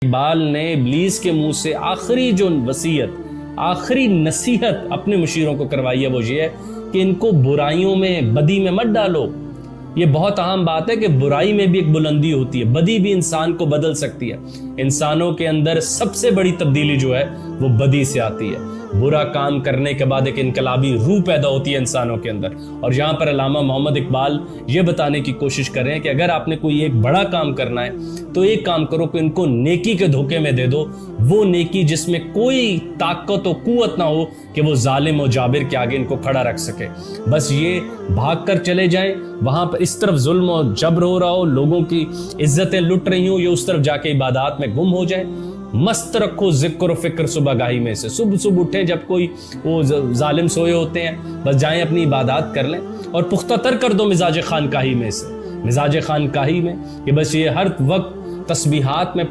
اقبال نے ابلیس کے منہ سے آخری جو وصیت، آخری نصیحت اپنے مشیروں کو کروائی ہے وہ یہ ہے کہ ان کو برائیوں میں، بدی میں مت ڈالو۔ یہ بہت اہم بات ہے کہ برائی میں بھی ایک بلندی ہوتی ہے، بدی بھی انسان کو بدل سکتی ہے۔ انسانوں کے اندر سب سے بڑی تبدیلی جو ہے وہ بدی سے آتی ہے۔ برا کام کرنے کے بعد ایک انقلابی روح پیدا ہوتی ہے انسانوں کے اندر۔ اور یہاں پر علامہ محمد اقبال یہ بتانے کی کوشش کر رہے ہیں کہ اگر آپ نے کوئی ایک بڑا کام کرنا ہے تو ایک کام کرو کہ ان کو نیکی کے دھوکے میں دے دو، وہ نیکی جس میں کوئی طاقت و قوت نہ ہو کہ وہ ظالم و جابر کے آگے ان کو کھڑا رکھ سکے۔ بس یہ بھاگ کر چلے جائیں، وہاں پر اس طرف ظلم و جبر ہو رہا ہو، لوگوں کی عزتیں لٹ رہی ہوں، یہ اس طرف جا کے عبادات میں گم ہو جائیں۔ مست رکھو ذکر و فکر صبح گاہی میں سے، صبح اٹھے جب کوئی وہ ظالم سوئے ہوتے ہیں بس جائیں اپنی عبادات کر لیں، اور پختہ تر کر دو مزاج خانقاہی میں سے، مزاج خانقاہی میں کہ بس یہ ہر وقت تسبیحات میں